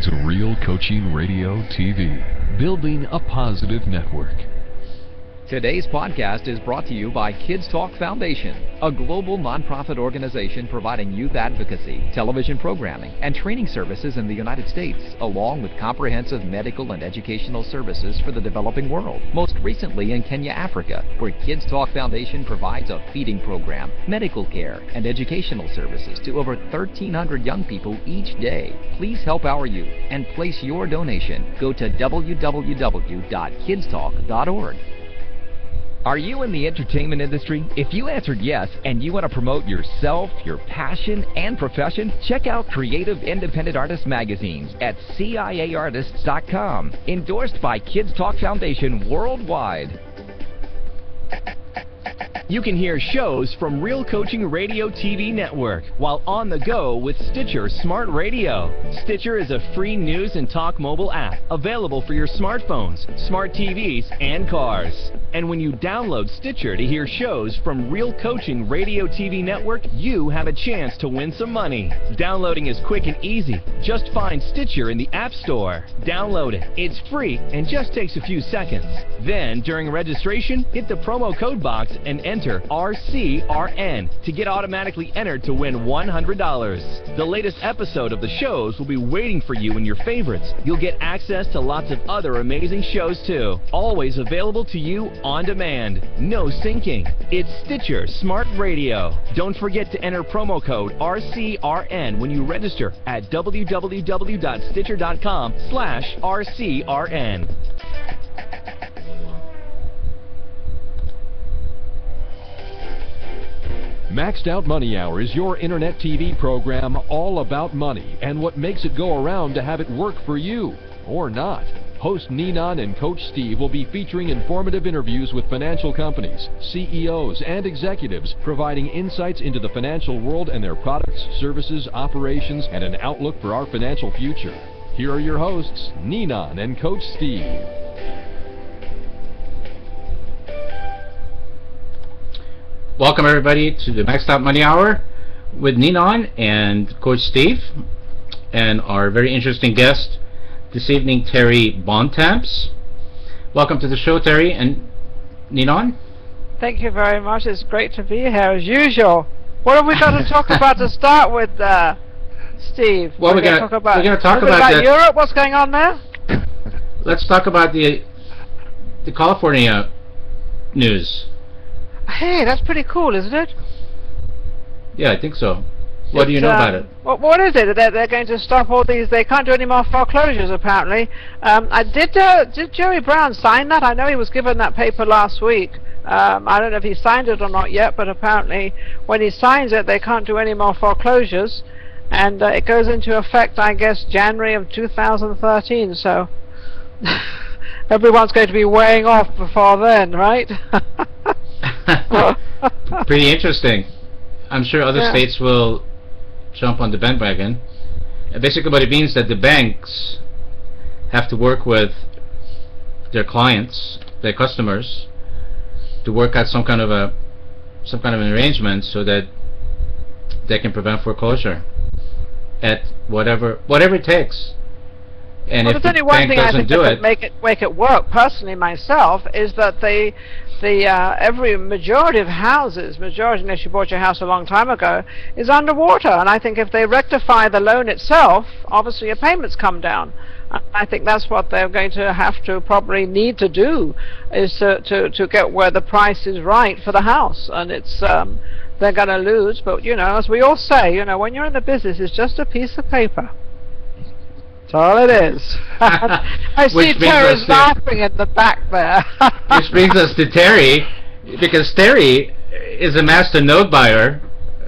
to Real Coaching Radio TV, building a positive network. Today's podcast is brought to you by Kids Talk Foundation, a global nonprofit organization providing youth advocacy, television programming, and training services in the United States, along with comprehensive medical and educational services for the developing world, most recently in Kenya, Africa, where Kids Talk Foundation provides a feeding program, medical care, and educational services to over 1,300 young people each day. Please help our youth and place your donation. Go to www.kidstalk.org. Are you in the entertainment industry? If you answered yes and you want to promote yourself, your passion, and profession, check out Creative Independent Artist magazines at CIAartists.com. Endorsed by Kids Talk Foundation worldwide. You can hear shows from Real Coaching Radio TV network while on the go with Stitcher Smart Radio. Stitcher is a free news and talk mobile app available for your smartphones, smart TVs, and cars. And when you download Stitcher to hear shows from Real Coaching Radio TV network, you have a chance to win some money. Downloading is quick and easy. Just find Stitcher in the App Store. Download it. It's free and just takes a few seconds. Then, during registration, hit the promo code box and enter RCRN to get automatically entered to win $100. The latest episode of the shows will be waiting for you in your favorites. You'll get access to lots of other amazing shows too. Always available to you on demand. No syncing. It's Stitcher Smart Radio. Don't forget to enter promo code RCRN when you register at www.stitcher.com/RCRN. Maxed Out Money Hour is your internet TV program all about money and what makes it go around to have it work for you, or not. Host Ninon and Coach Steve will be featuring informative interviews with financial companies, CEOs, and executives, providing insights into the financial world and their products, services, operations, and an outlook for our financial future. Here are your hosts, Ninon and Coach Steve. Welcome everybody to the Maxed Out Money Hour with Ninon and Coach Steve, and our very interesting guest this evening, Terry Bontemps. Welcome to the show, Terry and Ninon. Thank you very much. It's great to be here as usual. What have we got to talk about to start with, Steve? Well, we're going to talk about Europe. What's going on there? Let's talk about the California news. Hey, that's pretty cool, isn't it? Yeah, I think so. What do you know about it? What is it? They're going to stop all these. They can't do any more foreclosures, apparently. Did Jerry Brown sign that? I know he was given that paper last week. I don't know if he signed it or not yet, but apparently when he signs it, they can't do any more foreclosures. And it goes into effect, I guess, January of 2013. So everyone's going to be weighing off before then, right? Pretty interesting. I'm sure other states will jump on the bandwagon. Basically what it means that the banks have to work with their clients, their customers, to work out some kind of an arrangement so that they can prevent foreclosure at whatever it takes. And if the bank doesn't do it, make it work. Personally, myself, is that every majority of houses, unless you bought your house a long time ago, is underwater. And I think if they rectify the loan itself, obviously your payments come down. I think that's what they're going to have to probably need to do, is to get where the price is right for the house. And it's they're going to lose. But as we all say, when you're in the business, it's just a piece of paper. That's all it is. I see Terry's laughing in the back there. Which brings us to Terry, because Terry is a master note buyer.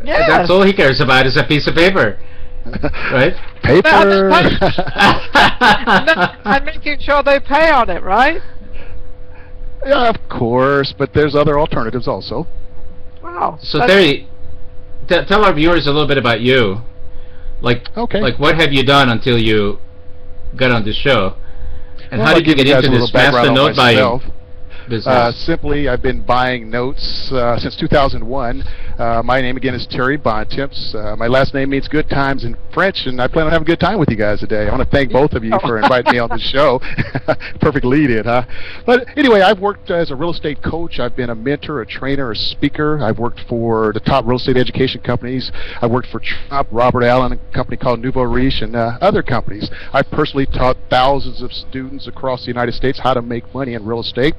Yes. That's all he cares about is a piece of paper. Right? Paper. And making sure they pay on it, right? Yeah, of course, but there's other alternatives also. Wow. So Terry, tell our viewers a little bit about you. Like what have you done until you got on this show, and how did you get into this master note buying business? Simply, I've been buying notes since 2001. My name again is Terry Bontemps. My last name means good times in French, and I plan on having a good time with you guys today. I want to thank both of you for inviting me on the show. Perfect lead-in, huh? But anyway, I've worked as a real estate coach. I've been a mentor, a trainer, a speaker. I've worked for the top real estate education companies. I've worked for Trump, Robert Allen, a company called Nouveau Riche, and other companies. I've personally taught thousands of students across the United States how to make money in real estate.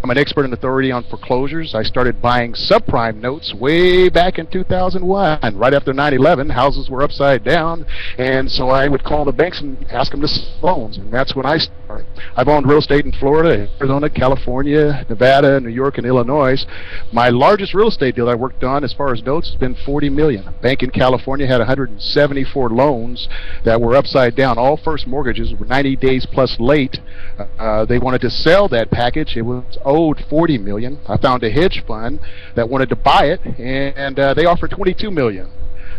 I'm an expert and authority on foreclosures. I started buying subprime notes way back in 2001. Right after 9/11, houses were upside down, and so I would call the banks and ask them to sell loans, and that's when I started. I've owned real estate in Florida, Arizona, California, Nevada, New York, and Illinois. My largest real estate deal I worked on as far as notes has been $40 million. A bank in California had 174 loans that were upside down. All first mortgages were 90 days plus late. They wanted to sell that package. It was owed $40 million. I found a hedge fund that wanted to buy it, and they offered $22 million.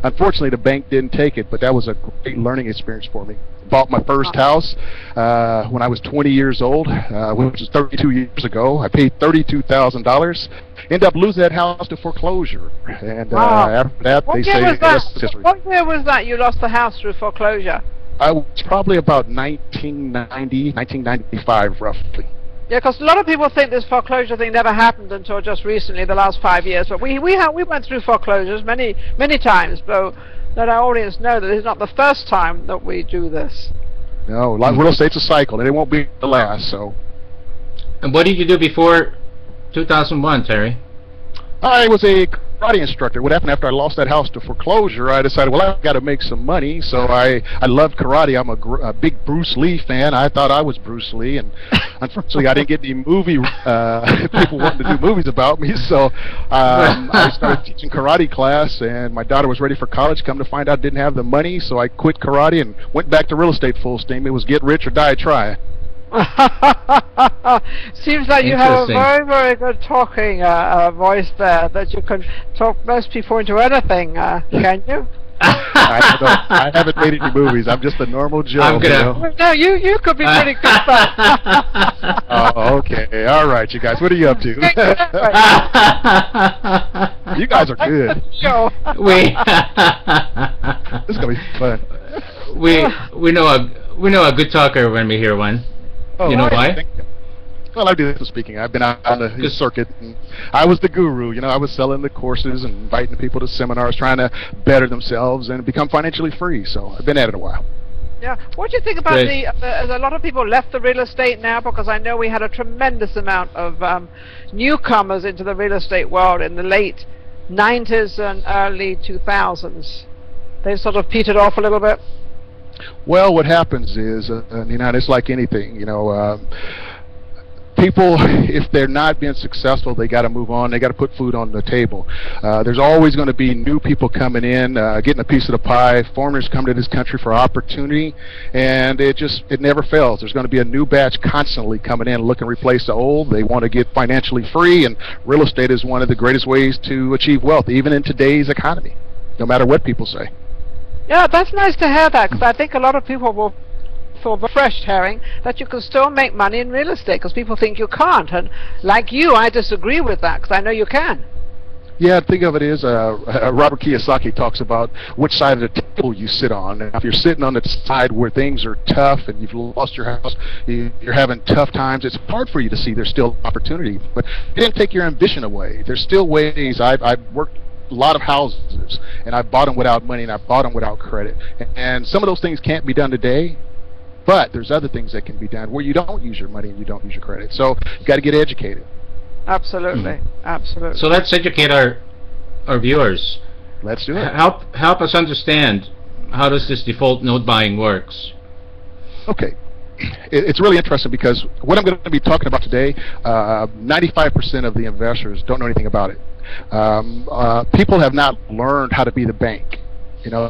Unfortunately, the bank didn't take it, but that was a great learning experience for me. Bought my first house when I was 20 years old, which was 32 years ago. I paid $32,000. Ended up losing that house to foreclosure. And after that, they say the rest is history. What year was that you lost the house through foreclosure? I was probably about 1990, 1995, roughly. Yeah, because a lot of people think this foreclosure thing never happened until just recently, the last 5 years. But we went through foreclosures many times, but let our audience know that it's not the first time that we do this. No, real estate's a cycle, and it won't be the last. So. And what did you do before 2001, Terry? I was a karate instructor. What happened after I lost that house to foreclosure, I decided, well, I've got to make some money. So I love karate. I'm a big Bruce Lee fan. I thought I was Bruce Lee, and unfortunately I didn't get any movie people wanting to do movies about me. So I started teaching karate class, and my daughter was ready for college. Come to find out I didn't have the money, so I quit karate and went back to real estate full steam. It was get rich or die trying. Seems like you have a very, very good talking voice there, that you can talk most people into anything, can you? I haven't made any movies. I'm just a normal Joe. I'm gonna... No, you could be pretty good. Oh, okay. All right, you guys. What are you up to? You guys are good. This is gonna be fun. We know a good talker when we hear one. Oh, you know why? Well, I do this speaking. I've been out on the circuit, and I was the guru. You know, I was selling the courses and inviting people to seminars, trying to better themselves and become financially free. So I've been at it a while. Yeah. What do you think about a lot of people left the real estate now, because I know we had a tremendous amount of newcomers into the real estate world in the late 90s and early 2000s. They've sort of petered off a little bit. Well, what happens is, it's like anything, people, if they're not being successful, they got to move on. They got to put food on the table. There's always going to be new people coming in, getting a piece of the pie. Foreigners come to this country for opportunity, and it never fails. There's going to be a new batch constantly coming in, looking to replace the old. They want to get financially free, and real estate is one of the greatest ways to achieve wealth, even in today's economy, no matter what people say. Yeah, that's nice to hear that, because I think a lot of people will feel refreshed hearing that you can still make money in real estate, because people think you can't. And like you, I disagree with that, because I know you can. Yeah, think of it as Robert Kiyosaki talks about which side of the table you sit on. And if you're sitting on the side where things are tough and you've lost your house, you're having tough times, it's hard for you to see there's still opportunity. But it didn't take your ambition away. There's still ways. I've worked a lot of houses, and I bought them without money, and I bought them without credit. And some of those things can't be done today, but there's other things that can be done where you don't use your money and you don't use your credit. So you got to get educated. Absolutely, absolutely. So let's educate our viewers. Let's do it. Help us understand how does this default note buying works. Okay. It's really interesting, because what I'm going to be talking about today, 95% of the investors don't know anything about it. People have not learned how to be the bank.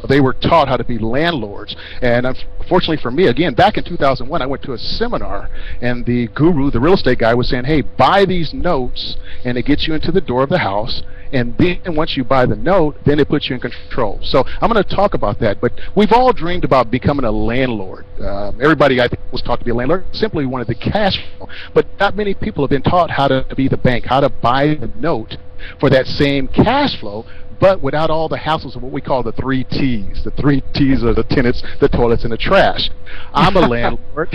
They were taught how to be landlords. And unfortunately for me, again, back in 2001, I went to a seminar, and the guru, the real estate guy, was saying, hey, buy these notes, and it gets you into the door of the house. And then once you buy the note, then it puts you in control. So I'm going to talk about that. But we've all dreamed about becoming a landlord. Everybody, I think, was taught to be a landlord. Simply wanted the cash flow. But not many people have been taught how to be the bank, how to buy the note for that same cash flow, but without all the hassles of what we call the 3 T's. The 3 T's are the tenants, the toilets, and the trash. I'm a landlord.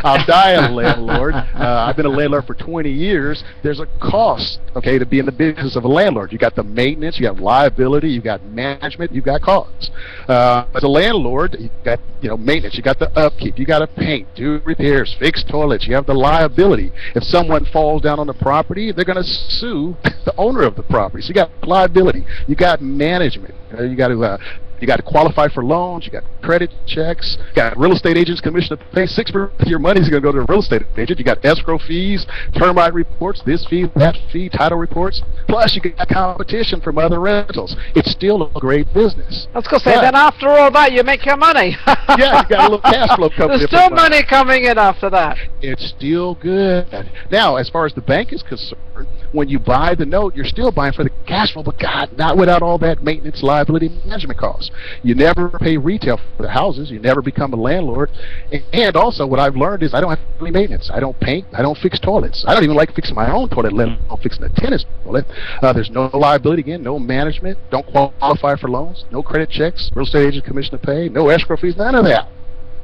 I'll die a landlord. I've been a landlord for 20 years. There's a cost, okay, to be in the business of a landlord. You got the maintenance, you got liability, you got management, you got costs. As a landlord, you got maintenance, you got the upkeep, you got to paint, do repairs, fix toilets. You have the liability. If someone falls down on the property, they're going to sue the owner of the property. So you got liability, you got management. You got to qualify for loans. You got credit checks. You got real estate agents commission to pay. 6% of your money is going to go to the real estate agent. You got escrow fees, termite reports, this fee, that fee, title reports. Plus, you got competition from other rentals. It's still a great business. I was going to say, then after all that, you make your money. Yeah, you got a little cash flow coming in. There's still money coming in after that. It's still good. Now, as far as the bank is concerned, when you buy the note, you're still buying for the cash flow, but God, not without all that maintenance, liability, management costs. You never pay retail for the houses. You never become a landlord. And also, what I've learned is I don't have any maintenance. I don't paint. I don't fix toilets. I don't even like fixing my own toilet, let alone fixing the tenant's toilet. There's no liability again, no management. Don't qualify for loans. No credit checks. Real estate agent commission to pay. No escrow fees. None of that.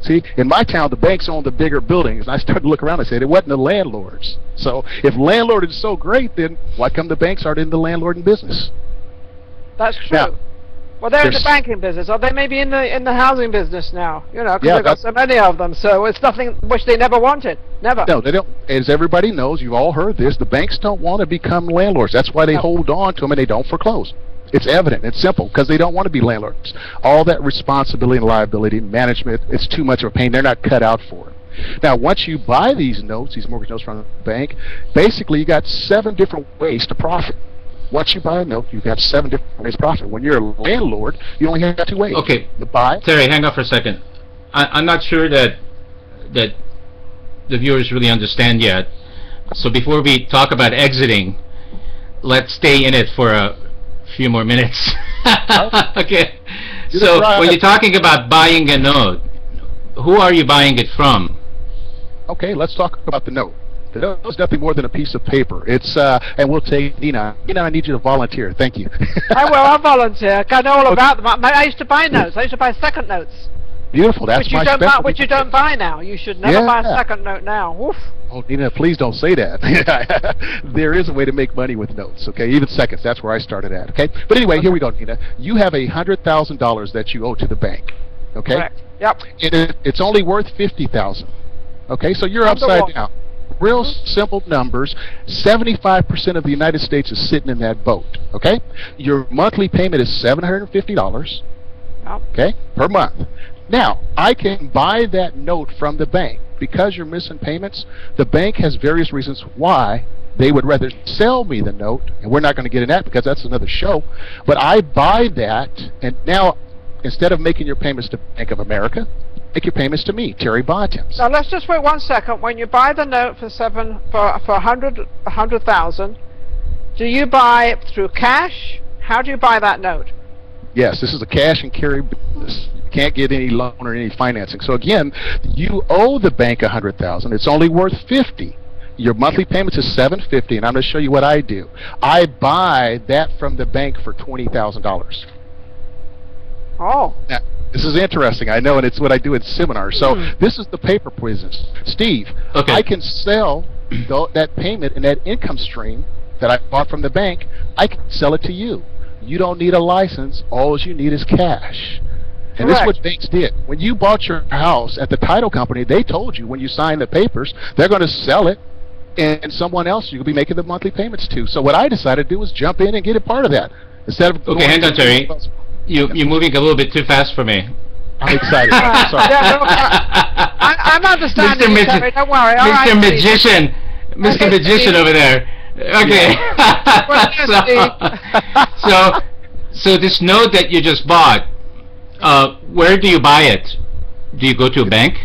See, in my town, the banks own the bigger buildings. And I started to look around and say, it wasn't the landlords. So if landlord is so great, then why come the banks aren't in the landlord business? That's true. Now, well, they're in the banking business, or they may be in the housing business now. Because they've got so many of them. So it's nothing which they never wanted. Never. No, they don't. As everybody knows, you've all heard this, the banks don't want to become landlords. That's why they hold on to them and they don't foreclose. It's evident. It's simple, because they don't want to be landlords. All that responsibility and liability, management, it's too much of a pain. They're not cut out for it. Now, once you buy these notes, these mortgage notes from the bank, basically you got 7 different ways to profit. Once you buy a note, you've got 7 different ways to profit. When you're a landlord, you only have 2 ways. Okay. To buy. Terry, hang on for a second. I'm not sure that the viewers really understand yet. So before we talk about exiting, let's stay in it for a few more minutes. Okay. So when you're talking about buying a note, who are you buying it from? Okay, let's talk about the note. The note is nothing more than a piece of paper. It's and we'll take Nina. Nina, I need you to volunteer. Thank you. I'll volunteer. I know all about them. I used to buy notes. I used to buy second notes. Beautiful. That's my specialty. Which you don't buy now. You should never buy a second note now. Woof. Oh, Nina, please don't say that. There is a way to make money with notes, okay? Even seconds. That's where I started at, okay? But anyway, here we go, Nina. You have $100,000 that you owe to the bank, okay? Correct. Yep. And it's only worth $50,000, okay? So you're upside down. Real simple numbers. 75% of the United States is sitting in that boat, okay? Your monthly payment is $750, okay, per month. Now, I can buy that note from the bank. Because you're missing payments, the bank has various reasons why they would rather sell me the note, and we're not going to get into that because that's another show, but I buy that, and now, instead of making your payments to Bank of America, make your payments to me, Terry Bontemps. Now, let's just wait 1 second. When you buy the note for $100,000, do you buy it through cash? How do you buy that note? Yes, this is a cash and carry business. Can't get any loan or any financing. So again, you owe the bank $100,000. It's only worth $50,000. Your monthly payments is $750, and I'm going to show you what I do. I buy that from the bank for $20,000. Oh. Now, this is interesting, I know, and it's what I do in seminars. So this is the paper business. Steve, I can sell that payment and that income stream that I bought from the bank. I can sell it to you. You don't need a license. All you need is cash. And this is what banks did. When you bought your house at the title company, they told you when you signed the papers, they're going to sell it, and someone else you'll be making the monthly payments to. So what I decided to do was jump in and get a part of that. Instead of hang on, Terry. You're moving a little bit too fast for me. I'm excited. I'm sorry. I'm understanding, Terry. Don't worry. Mr. Magician. Mr. Magician over there. Okay. So this note that you just bought, where do you buy it? Do you go to a bank?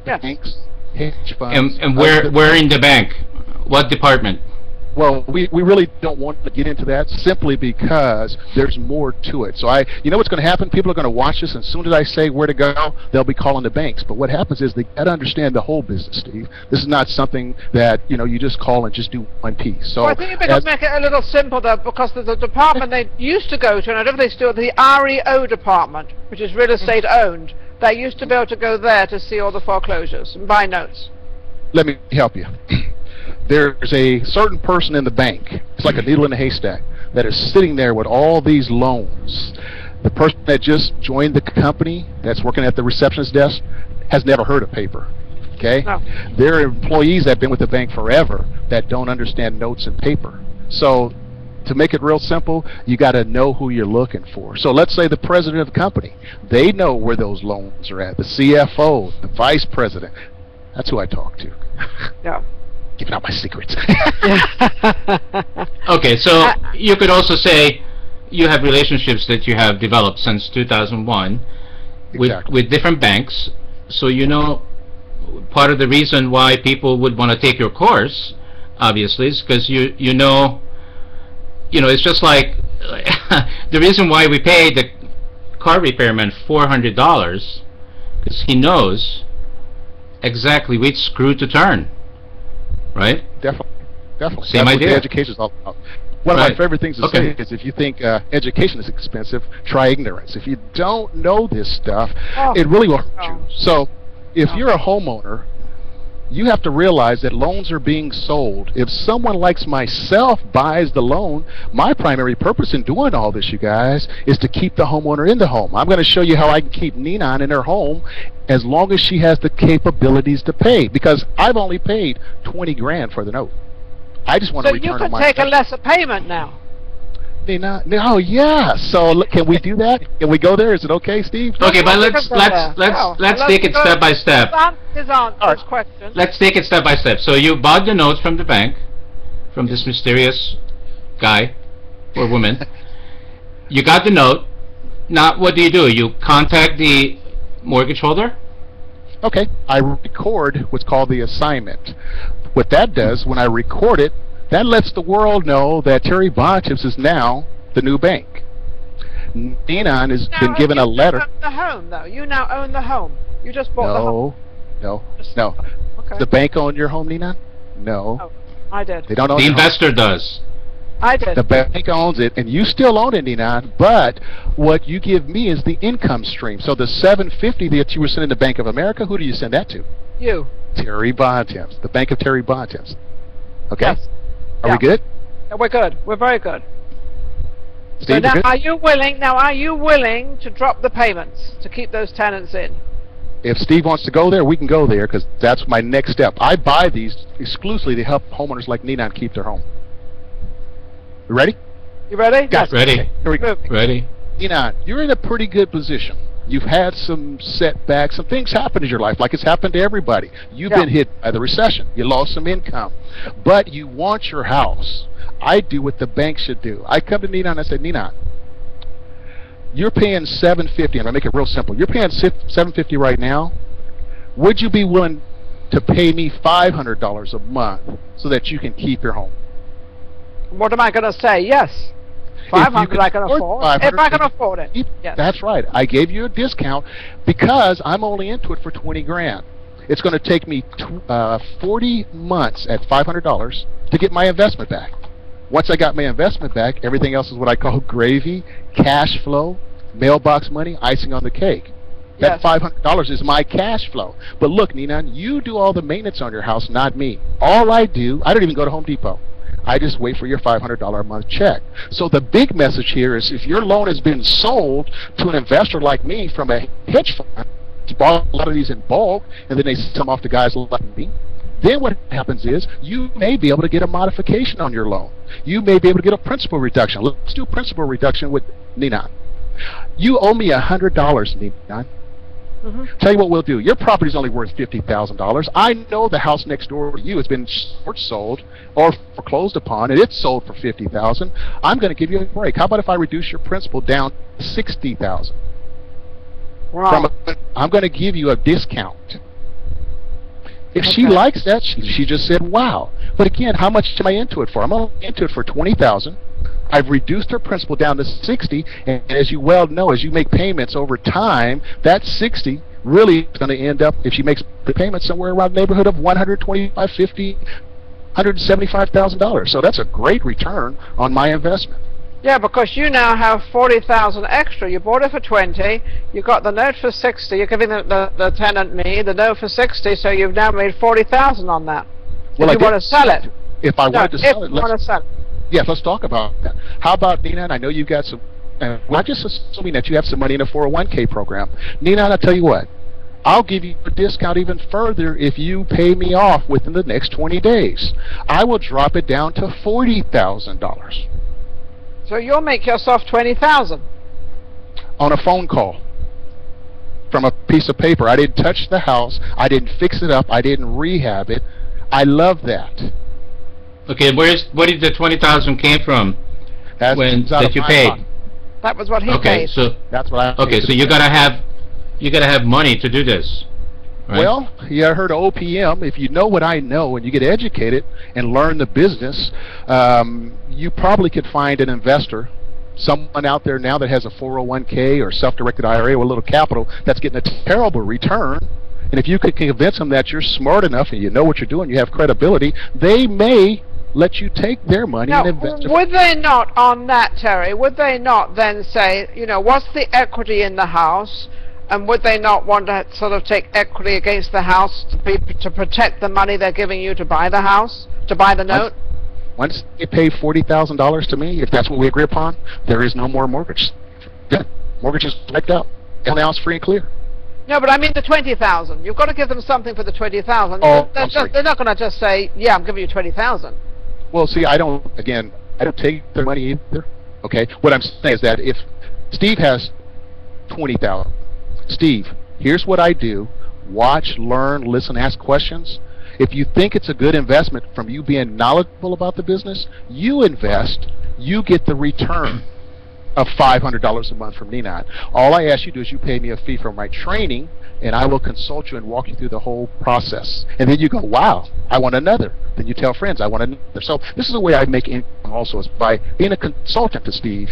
Banks, hedge funds. And where in the bank? What department? Well, we really don't want to get into that simply because there's more to it. So you know what's going to happen? People are going to watch this, and as soon as I say where to go, they'll be calling the banks. But what happens is they got to understand the whole business, Steve. This is not something that, you know, you just call and just do one piece. So well, I think you better make it a little simple, though, because there's a department they used to go to, and I don't know if they still, the REO department, which is real estate owned. They used to be able to go there to see all the foreclosures and buy notes. Let me help you. There's a certain person in the bank, it's like a needle in a haystack, that is sitting there with all these loans. The person that just joined the company, that's working at the receptionist desk, has never heard of paper. Okay? No. There are employees that have been with the bank forever that don't understand notes and paper. So to make it real simple, you got to know who you're looking for. So let's say the president of the company, they know where those loans are at. The CFO, the vice president, that's who I talk to. Yeah. Giving out my secrets. Okay, so you could also say you have relationships that you have developed since 2001 with different banks. So you know, part of the reason why people would want to take your course, obviously, is because you know, it's just like the reason why we pay the car repairman $400 because he knows exactly which screw to turn. Right? Definitely. Same That's idea. what the education is all about. One of my favorite things to say is if you think education is expensive, try ignorance. If you don't know this stuff, it really will hurt you. So if you're a homeowner, you have to realize that loans are being sold. If someone like myself buys the loan, my primary purpose in doing all this, you guys, is to keep the homeowner in the home. I'm going to show you how I can keep Ninan in her home as long as she has the capabilities to pay, because I've only paid 20 grand for the note. I just want to return on my So you can take a lesser payment now. No, yeah. So can we do that? Can we go there? Is it okay, Steve? Okay, but let's take it step by step. His question. Let's take it step by step. So you bought the notes from the bank, from this mysterious guy or woman. You got the note. Now, what do? You contact the mortgage holder? Okay, I record what's called the assignment. What that does, when I record it, that lets the world know that Terry Bontemps is now the new bank. Ninan has been given a letter. You own the home, though. You now own the home. You just bought the home. No. Okay. The bank owned your home, Ninan? No. Oh, I did. They don't own the the investor does. I did. The bank owns it, and you still own it, Ninan, but what you give me is the income stream. So the $750 that you were sending to Bank of America, who do you send that to? You. Terry Bontemps, the Bank of Terry Bontemps. Okay? Yes. Are we good? Yeah, we're good. We're very good. Steve, so now, good? are you willing to drop the payments to keep those tenants in? If Steve wants to go there, we can go there, because that's my next step. I buy these exclusively to help homeowners like Ninan keep their home. You ready? You ready? Yes. Ready. Okay, here we go. Ready. Ninan, you're in a pretty good position. You've had some setbacks, some things happen in your life, like it's happened to everybody. You've been hit by the recession. You lost some income. But you want your house. I do what the bank should do. I come to Ninan and I say, Ninan, you're paying $750. I'm going to make it real simple. You're paying $750 right now. Would you be willing to pay me $500 a month so that you can keep your home? What am I going to say? Yes. 500 I can afford. If I can afford it. Yes. That's right. I gave you a discount because I'm only into it for 20 grand. It's going to take me 40 months at $500 to get my investment back. Once I got my investment back, everything else is what I call gravy, cash flow, mailbox money, icing on the cake. That $500 is my cash flow. But look, Ninan, you do all the maintenance on your house, not me. All I do, I don't even go to Home Depot. I just wait for your $500 a month check. So the big message here is if your loan has been sold to an investor like me from a hedge fund, to buy a lot of these in bulk, and then they sell them off to guys like me, then what happens is you may be able to get a modification on your loan. You may be able to get a principal reduction. Let's do principal reduction with Ninan. You owe me $100, Ninan. Tell you what we'll do. Your property's only worth $50,000. I know the house next door to you has been short sold or foreclosed upon, and it's sold for $50,000. I'm going to give you a break. How about if I reduce your principal down to $60,000? Wow. I'm going to give you a discount. If she likes that, she just said, wow. But again, how much am I into it for? I'm only into it for $20,000. I've reduced her principal down to 60, and as you well know, as you make payments over time, that 60 really is going to end up, if she makes the payment, somewhere around the neighborhood of $125,000, $50,000, $175,000. So that's a great return on my investment. Yeah, because you now have 40,000 extra. You bought it for 20. You got the note for 60. You're giving the tenant the note for 60. So you've now made 40,000 on that. Well, if you want to sell it. If I wanted to sell it, want to sell it. Yes, let's talk about that. How about, Nina? I know you've got some. Well, just assuming that you have some money in a 401k program. Nina, I'll tell you what. I'll give you a discount even further if you pay me off within the next 20 days. I will drop it down to $40,000. So you'll make yourself 20,000 on a phone call from a piece of paper. I didn't touch the house. I didn't fix it up. I didn't rehab it. I love that. Okay, where did the 20,000 came from? That you paid? Fund. That was what he paid. Okay, so that's what I paid. Okay, so you gotta have money to do this. Right? Well, yeah, I heard of OPM. If you know what I know and you get educated and learn the business, you probably could find an investor, someone out there now that has a 401k or self-directed IRA with a little capital that's getting a terrible return. And if you could convince them that you're smart enough and you know what you're doing, you have credibility, they may let you take their money and invest it. Would they not, on that, Terry, would they not then say, you know, what's the equity in the house? And would they not want to sort of take equity against the house to protect the money they're giving you to buy the house, to buy the note? Once they pay $40,000 to me, if that's what we agree upon, there is no more mortgage. Yeah, mortgage is wiped out. And now it's free and clear. No, but I mean the 20,000. You've got to give them something for the 20,000. Oh, they're not going to just say, yeah, I'm giving you 20,000. Well, see, I don't take their money either. Okay? What I'm saying is that if Steve has 20,000, Steve, here's what I do. Watch, learn, listen, ask questions. If you think it's a good investment from you being knowledgeable about the business, you invest, you get the return of $500 a month from Nina. All I ask you to do is you pay me a fee for my training, and I will consult you and walk you through the whole process. And then you go, wow, I want another. Then you tell friends, I want another. So this is the way I make income also, is by being a consultant to Steve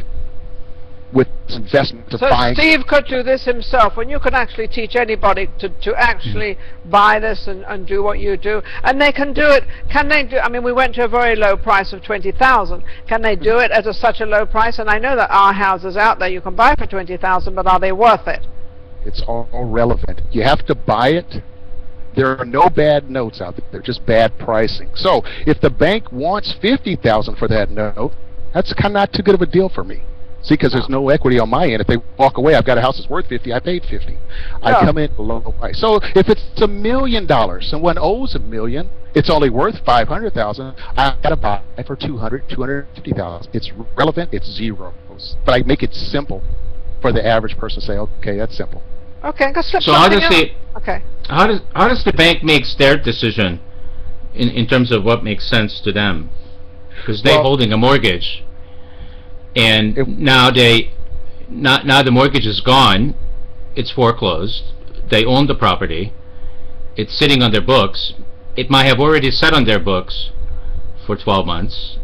with investment to buy. So Steve could do this himself, when you can actually teach anybody to actually buy this and do what you do, and they can do it. Can they do? I mean, we went to a very low price of 20,000. Can they do it at such a low price? And I know that our houses out there you can buy for 20,000, but are they worth it? It's all relevant. You have to buy it. There are no bad notes out there. They're just bad pricing. So if the bank wants $50,000 for that note, that's kind of not too good of a deal for me. See, because there's no equity on my end. If they walk away, I've got a house that's worth $50,000. I paid $50,000. I come in below price. So if it's $1 million, someone owes $1 million. It's only worth $500,000. I got to buy for $200,000, $250,000. It's relevant. It's zeros. But I make it simple for the average person to say, okay, that's simple. Okay, so how does the bank makes their decision in terms of what makes sense to them? Because they're holding a mortgage. And now the mortgage is gone, it's foreclosed, they own the property, it's sitting on their books, it might have already sat on their books for 12 months,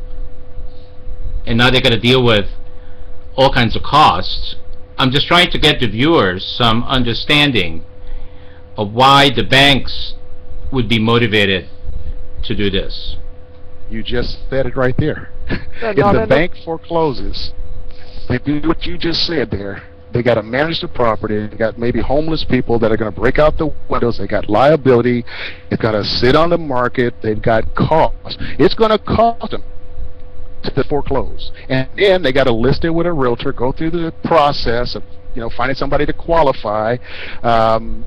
and now they got to deal with all kinds of costs. I'm just trying to get the viewers some understanding of why the banks would be motivated to do this. You just said it right there. If the bank forecloses, they do what you just said there. They got to manage the property. They got maybe homeless people that are going to break out the windows. They got liability. It's got to sit on the market. They've got costs. It's going to cost them to foreclose, and then they got to list it with a realtor, go through the process of finding somebody to qualify.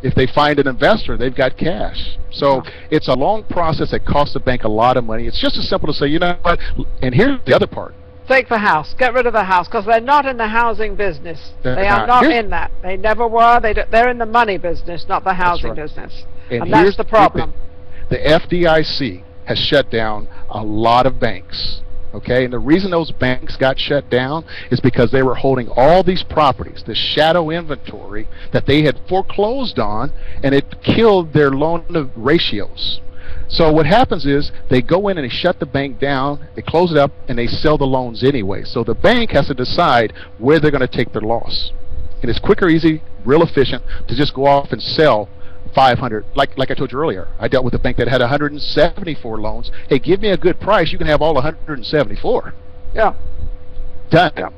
If they find an investor, they've got cash. So it's a long process that costs the bank a lot of money. It's just as simple to say, you know what, and here's the other part. Take the house. Get rid of the house, because they're not in the housing business. They are not in that. They never were. They're in the money business, not the housing business. And that's the problem. The FDIC has shut down a lot of banks. Okay, and the reason those banks got shut down is because they were holding all these properties, the shadow inventory that they had foreclosed on, and it killed their loan ratios. So what happens is they go in and they shut the bank down, they close it up, and they sell the loans anyway. So the bank has to decide where they're going to take their loss. And it's quicker, easy, real efficient to just go off and sell 500. Like I told you earlier, I dealt with a bank that had 174 loans. Hey, give me a good price, you can have all 174. Yeah. Done. Yeah.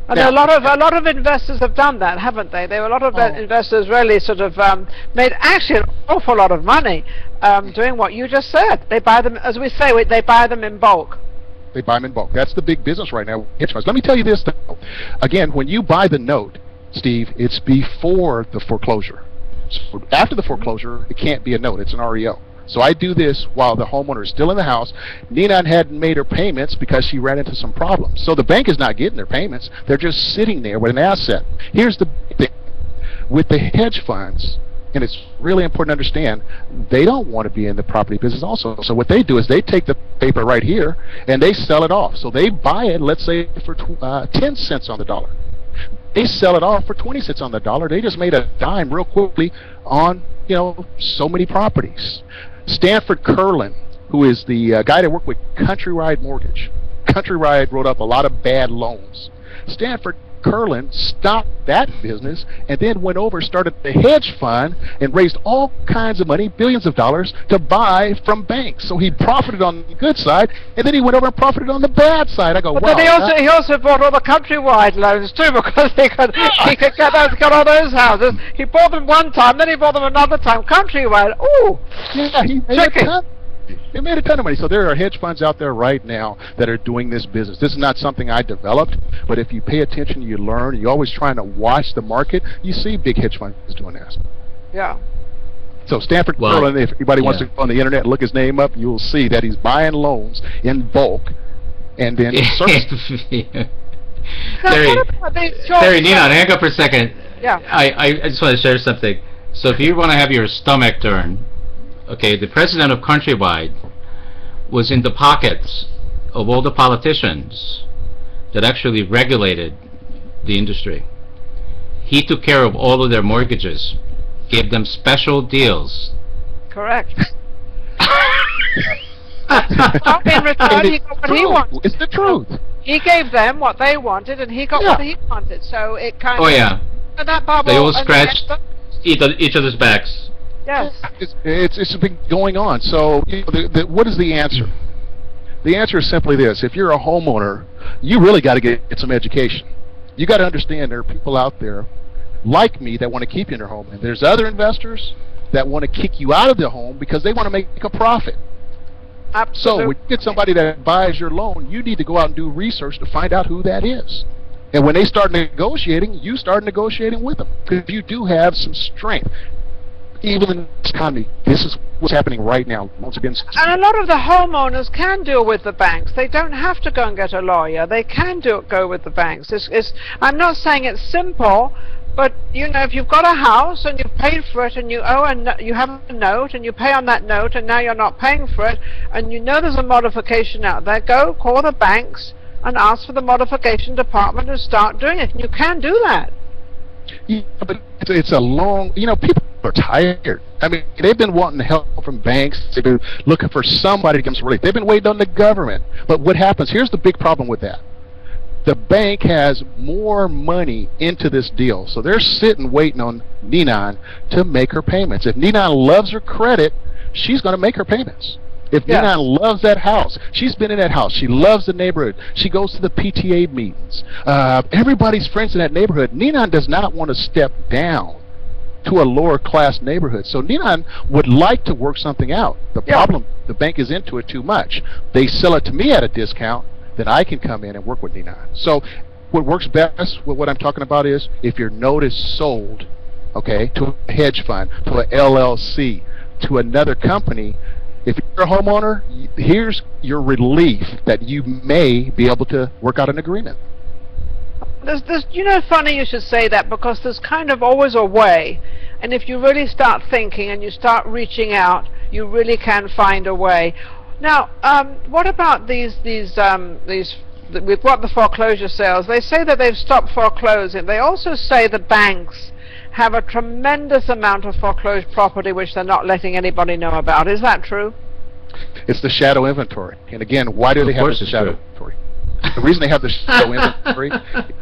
And a lot of investors have done that, haven't they? There were a lot of investors really sort of made actually an awful lot of money doing what you just said. They buy them, as we say, they buy them in bulk. They buy them in bulk. That's the big business right now. Let me tell you this, though. Again, when you buy the note, Steve, it's before the foreclosure. So after the foreclosure, it can't be a note. It's an REO. So I do this while the homeowner is still in the house. Nina hadn't made her payments because she ran into some problems. So the bank is not getting their payments. They're just sitting there with an asset. Here's the thing. With the hedge funds, and it's really important to understand, they don't want to be in the property business also. So what they do is they take the paper right here and they sell it off. So they buy it, let's say, for 10 cents on the dollar. They sell it off for 20 cents on the dollar. They just made a dime real quickly on, so many properties. Stanford Curlin, who is the guy that worked with Countrywide Mortgage. Countrywide wrote up a lot of bad loans. Stanford Curlin stopped that business and then went over, started the hedge fund, and raised all kinds of money, billions of dollars, to buy from banks. So he profited on the good side, and then he went over and profited on the bad side. I go, but wow. Then he also bought all the Countrywide loans too, because he could get all those houses. He bought them one time, then he bought them another time. Countrywide, ooh, yeah, he made a ton. They made a ton of money. So there are hedge funds out there right now that are doing this business. This is not something I developed, but if you pay attention, you learn, you're always trying to watch the market, you see big hedge funds doing this. Yeah. So Stanford Curlin, if anybody wants to go on the internet and look his name up, you'll see that he's buying loans in bulk and then Terry, Nina, hang up for a second. Yeah. I just want to share something. So if you want to have your stomach turn, okay, the president of Countrywide was in the pockets of all the politicians that actually regulated the industry. He took care of all of their mortgages, gave them special deals. Correct. In return, he got what he wanted. It's the truth. He gave them what they wanted, and he got what he wanted. So it kind of... Oh, yeah. That bubble, they all scratched each other's backs. Yes. It's been going on. So what is the answer? The answer is simply this. If you're a homeowner, you really got to get some education. You got to understand there are people out there like me that want to keep you in their home. And there's other investors that want to kick you out of their home because they want to make a profit. Absolutely. So when you get somebody that buys your loan, you need to go out and do research to find out who that is. And when they start negotiating, you start negotiating with them because you do have some strength. Even in this economy, this is what's happening right now. Once again, and a lot of the homeowners can deal with the banks. They don't have to go and get a lawyer. They can go with the banks. I'm not saying it's simple, but if you've got a house and you've paid for it and you you have a note and you pay on that note and now you're not paying for it and there's a modification out there, go call the banks and ask for the modification department and start doing it. You can do that. Yeah, but it's a long, people are tired. I mean, they've been wanting help from banks. They've been looking for somebody to give them some relief. They've been waiting on the government. But what happens, here's the big problem with that. The bank has more money into this deal. So they're sitting waiting on Ninan to make her payments. If Ninan loves her credit, she's going to make her payments. If Ninan loves that house, she's been in that house. She loves the neighborhood. She goes to the PTA meetings. Everybody's friends in that neighborhood. Ninan does not want to step down to a lower class neighborhood. So Ninan would like to work something out. The problem, the bank is into it too much. They sell it to me at a discount, then I can come in and work with Ninan. So what works best, what I'm talking about is if your note is sold, okay, to a hedge fund, to an LLC, to another company, if you're a homeowner, here's your relief that you may be able to work out an agreement. Funny you should say that, because there's kind of always a way. And if you really start thinking and you start reaching out, you really can find a way. Now, what about these we've got the foreclosure sales. They say that they've stopped foreclosing. They also say the banks have a tremendous amount of foreclosed property which they're not letting anybody know about. Is that true? It's the shadow inventory. And again, why do they have the shadow inventory? The reason they have the shadow inventory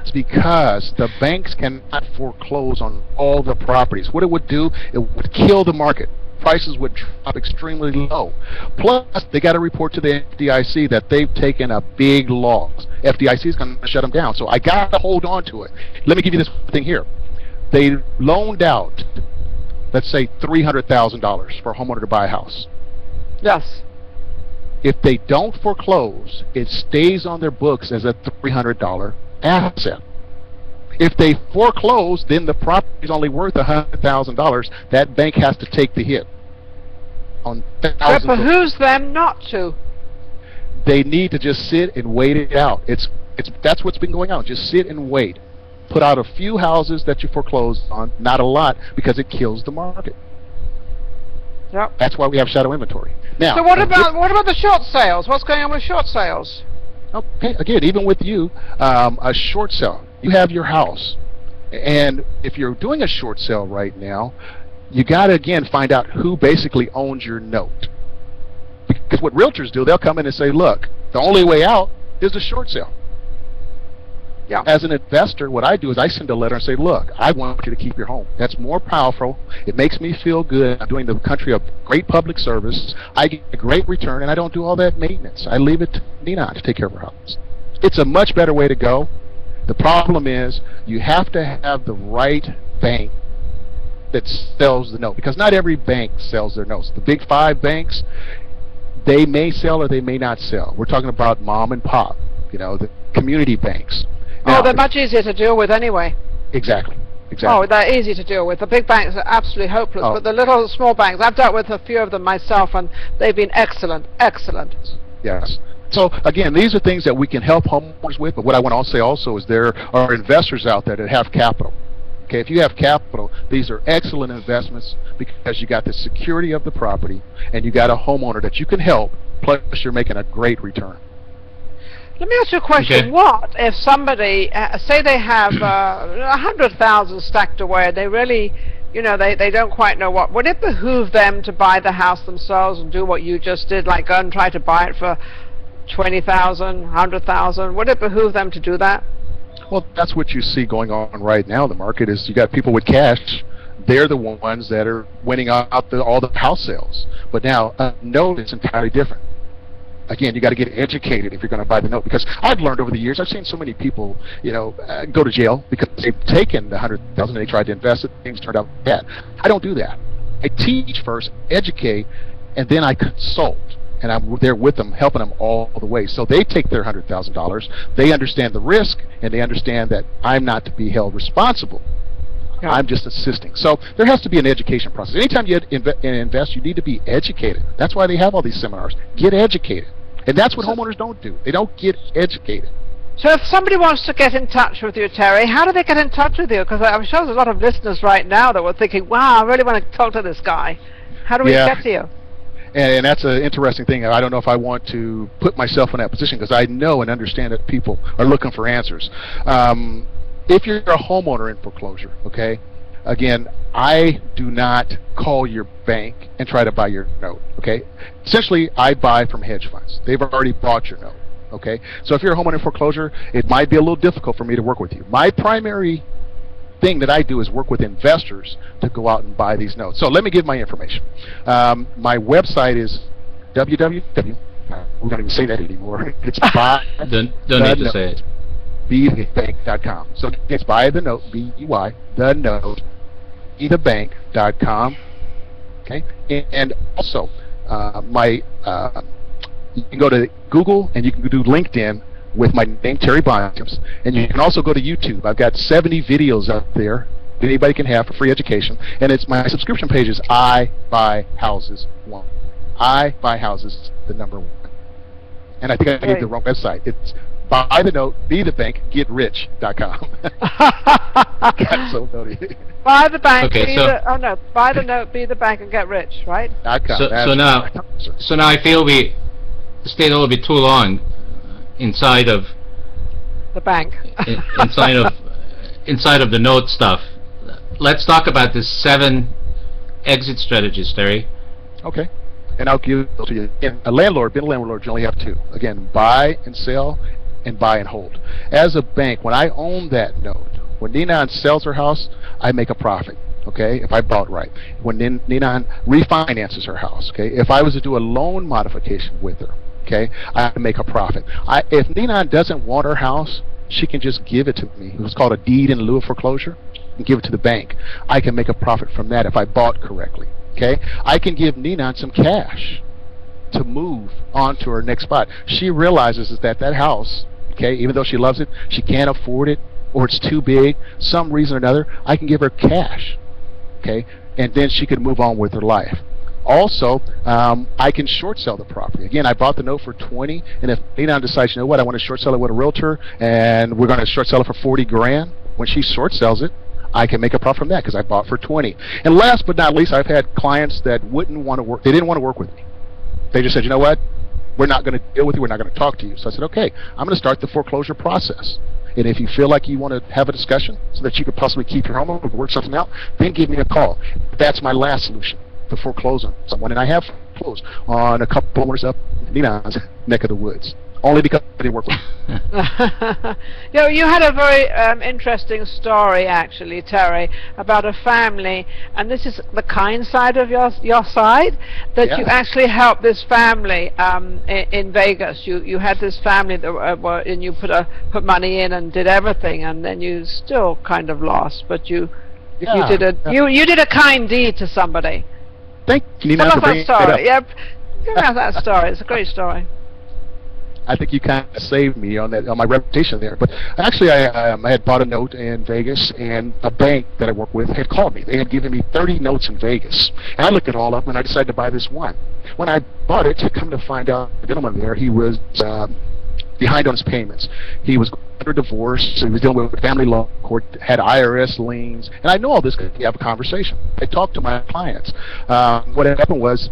is because the banks cannot foreclose on all the properties. What it would do, it would kill the market. Prices would drop extremely low. Plus, they got to report to the FDIC that they've taken a big loss. FDIC is going to shut them down. So I got to hold on to it. Let me give you this thing here. They loaned out, let's say, $300,000 for a homeowner to buy a house. Yes. If they don't foreclose, it stays on their books as a $300 asset. If they foreclose, then the property is only worth $100,000. That bank has to take the hit on thousands. But behooves them not to. They need to just sit and wait it out. That's what's been going on. Just sit and wait. Put out a few houses that you foreclosed on, not a lot, because it kills the market. Yep. That's why we have shadow inventory. Now, so what about the short sales? What's going on with short sales? Okay, again, even with you, a short sale. You have your house, and if you're doing a short sale right now, you got to again find out who basically owns your note. Because what realtors do, they'll come in and say, look, the only way out is a short sale. Yeah. As an investor, what I do is I send a letter and say, look, I want you to keep your home. That's more powerful. It makes me feel good. I'm doing the country a great public service. I get a great return, and I don't do all that maintenance. I leave it to Nina to take care of her house. It's a much better way to go. The problem is you have to have the right bank that sells the note, because not every bank sells their notes. The big 5 banks, they may sell or they may not sell. We're talking about mom and pop, the community banks. Now, they're much easier to deal with anyway. Exactly. Oh, they're easy to deal with. The big banks are absolutely hopeless, but the little small banks, I've dealt with a few of them myself, and they've been excellent. Yes. So again, these are things that we can help homeowners with, but what I want to say also is there are investors out there that have capital. Okay, if you have capital, these are excellent investments because you got the security of the property and you got a homeowner that you can help, plus you're making a great return. Let me ask you a question. Okay. What if somebody, say they have 100,000 stacked away, and they really, they don't quite know what. Would it behoove them to buy the house themselves and do what you just did, like go and try to buy it for 20,000, 100,000? Would it behoove them to do that? Well, that's what you see going on right now in the market is you got people with cash. They're the ones that are winning out all the house sales. But now, a note is entirely different. Again, you got to get educated if you're going to buy the note, because I've learned over the years, I've seen so many people, go to jail because they've taken the $100,000 and they tried to invest it, things turned out bad. I don't do that. I teach first, educate, and then I consult, and I'm there with them, helping them all the way. So they take their $100,000, they understand the risk, and they understand that I'm not to be held responsible. Yeah. I'm just assisting. So there has to be an education process. Anytime you invest, you need to be educated. That's why they have all these seminars. Get educated. And that's what homeowners don't do. They don't get educated. So if somebody wants to get in touch with you, Terry, how do they get in touch with you? Because I'm sure there's a lot of listeners right now that were thinking, wow, I really want to talk to this guy. How do we get to you? And that's an interesting thing. I don't know if I want to put myself in that position because I know and understand that people are looking for answers. If you're a homeowner in foreclosure, okay, again, I do not call your bank and try to buy your note, okay? Essentially, I buy from hedge funds. They've already bought your note, okay? So if you're a homeowner in foreclosure, it might be a little difficult for me to work with you. My primary thing that I do is work with investors to go out and buy these notes. So let me give my information. My website is www. We don't even say that anymore. It's buy. Don't need to say it. BeTheBank.com. So it's buy the note, B-E-Y, the note, BeTheBank.com. Okay, and also you can go to Google and you can do LinkedIn with my name, Terry Bontemps, and you can also go to YouTube. I've got 70 videos up there that anybody can have for free education, and it's my subscription page is I Buy Houses 1. I Buy Houses, the number 1. And I think I gave the wrong website. It's buy the note, be the bank, get rich.com. That's so funny. Buy the bank, buy the note, be the bank, and get rich, right? So now I feel we stayed a little bit too long inside of the bank. inside of the note stuff. Let's talk about the 7 exit strategies, Terry. Okay. And I'll give it to you. Being a landlord, you only have 2. Again, buy and sell, and buy and hold. As a bank, when I own that note, when Ninan sells her house, I make a profit. Okay, if I bought right. When Ninan refinances her house, okay, if I was to do a loan modification with her, okay, I make a profit. If Ninan doesn't want her house, she can just give it to me. It's called a deed in lieu of foreclosure, and give it to the bank. I can make a profit from that if I bought correctly. Okay, I can give Ninan some cash to move on to her next spot. She realizes that that house, okay, even though she loves it, she can't afford it, or it's too big, some reason or another, I can give her cash, okay, and then she can move on with her life. Also, I can short sell the property. Again, I bought the note for 20, and if Ninan decides, you know what, I want to short sell it with a realtor, and we're going to short sell it for 40 grand, when she short sells it, I can make a profit from that because I bought for 20. And last but not least, I've had clients that wouldn't want to work. They didn't want to work with me. They just said, you know what, we're not going to deal with you. We're not going to talk to you. So I said, okay, I'm going to start the foreclosure process. And if you feel like you want to have a discussion so that you could possibly keep your home or work something out, then give me a call. That's my last solution, to foreclose on someone. And I have foreclosed on a couple owners up in Ninan's neck of the woods. Only because I didn't work with them. You had a very interesting story, actually, Terry, about a family, and this is the kind side of your side, that you actually helped this family in Vegas. You had this family that and you put money in and did everything, and then you still kind of lost, but you did a kind deed to somebody. Thank you, Nina, Tell us that story. Yep. Give us that story. It's a great story. I think you kind of saved me on my reputation there. But actually, I had bought a note in Vegas, and a bank that I work with had called me. They had given me 30 notes in Vegas. And I looked at all of them, and I decided to buy this one. When I bought it, to come to find out, the gentleman there, he was behind on his payments. He was under divorce, so he was dealing with family law court, had IRS liens. And I know all this because we have a conversation. I talked to my clients. What happened was,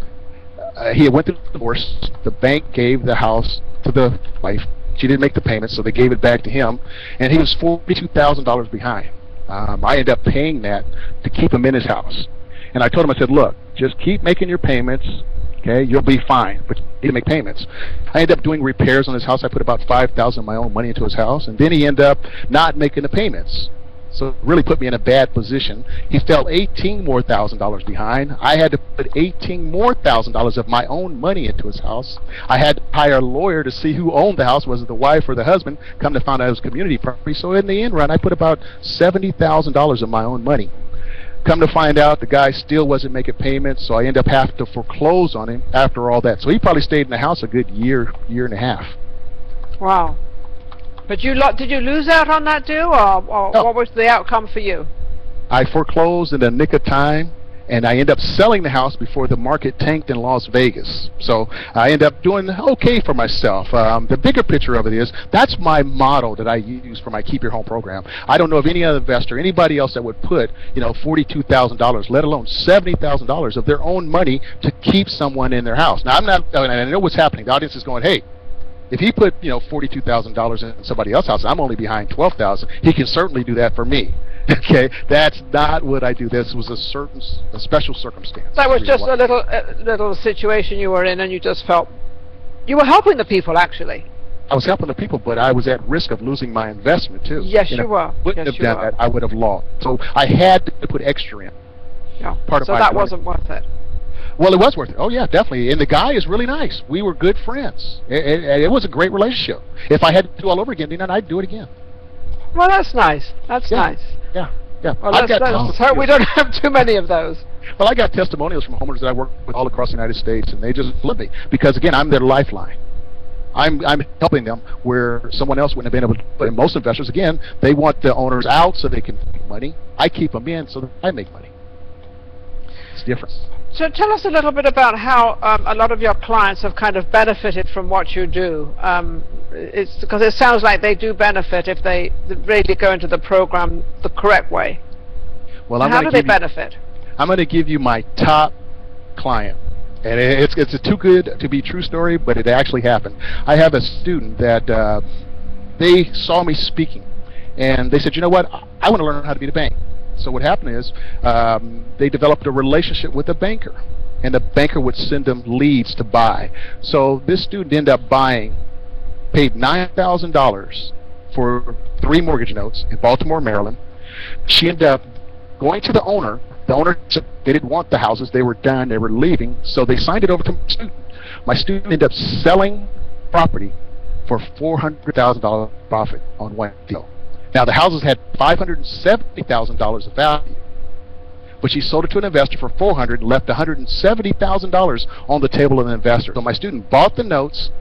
he went through the divorce. The bank gave the house to the wife. She didn't make the payments, so they gave it back to him, and he was $42,000 behind. I ended up paying that to keep him in his house. And I told him, I said, look, just keep making your payments, okay, you'll be fine, but you need to make payments. I ended up doing repairs on his house. I put about $5,000 of my own money into his house, and then he ended up not making the payments. So it really put me in a bad position. He fell $18,000 more behind. I had to put $18,000 more of my own money into his house. I had to hire a lawyer to see who owned the house, was it the wife or the husband. Come to find out it was community property. So in the end run, I put about $70,000 of my own money. Come to find out, the guy still wasn't making payments, so I ended up having to foreclose on him after all that. So he probably stayed in the house a good year and a half. Wow. But did you lose out on that deal, or No. What was the outcome for you? I foreclosed in the nick of time, and I ended up selling the house before the market tanked in Las Vegas. So I ended up doing okay for myself. The bigger picture of it is, that's my model that I use for my Keep Your Home program. I don't know of any other investor, anybody else that would put, $42,000, let alone $70,000 of their own money to keep someone in their house. Now, I know what's happening. The audience is going, hey, if he put, $42,000 in somebody else's house, I'm only behind $12,000. He can certainly do that for me. Okay, that's not what I do. This was a special circumstance. That was just a little situation you were in, and you just felt you were helping the people, actually. I was helping the people, but I was at risk of losing my investment too. Yes, you were. Wouldn't have done that, I would have lost. So I had to put extra in. Yeah. So that wasn't worth it. Well, it was worth it. Oh, yeah, definitely. And the guy is really nice. We were good friends. It was a great relationship. If I had to do all over again, I'd do it again. Well, that's nice. That's nice. Yeah. Well, let's hope we don't have too many of those. Well, I got testimonials from homeowners that I work with all across the United States, and they just love me because, again, I'm their lifeline. I'm helping them where someone else wouldn't have been able to. But most investors, again, they want the owners out so they can make money. I keep them in so that I make money. It's different. So tell us a little bit about how a lot of your clients have kind of benefited from what you do. It's because it sounds like they do benefit if they really go into the program the correct way. Well, how do they benefit? I'm going to give you my top client. And it's a too good to be true story, but it actually happened. I have a student that they saw me speaking, and they said, you know what, I want to learn how to be a bank. So what happened is they developed a relationship with a banker, and the banker would send them leads to buy. So this student ended up paid $9,000 for 3 mortgage notes in Baltimore, Maryland. She ended up going to the owner. The owner said they didn't want the houses. They were done. They were leaving. So they signed it over to my student. My student ended up selling property for $400,000 profit on one deal. Now, the houses had $570,000 of value, but she sold it to an investor for $400,000 and left $170,000 on the table of an investor. So my student bought the notes,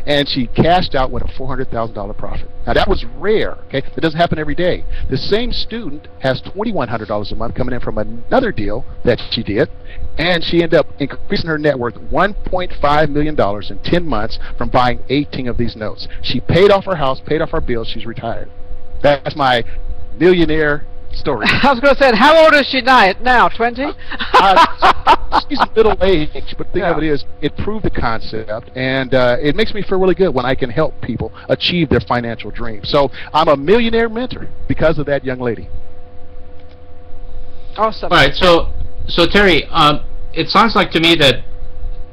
and she cashed out with a $400,000 profit. Now, that was rare. Okay, that doesn't happen every day. The same student has $2,100 a month coming in from another deal that she did, and she ended up increasing her net worth $1.5 million in 10 months from buying 18 of these notes. She paid off her house, paid off her bills. She's retired. That's my millionaire story. I was going to say, how old is she now? 20? She's middle-aged, but the thing of it is, it proved the concept, and it makes me feel really good when I can help people achieve their financial dreams. So I'm a millionaire mentor because of that young lady. Awesome. All right, so Terry, it sounds like to me that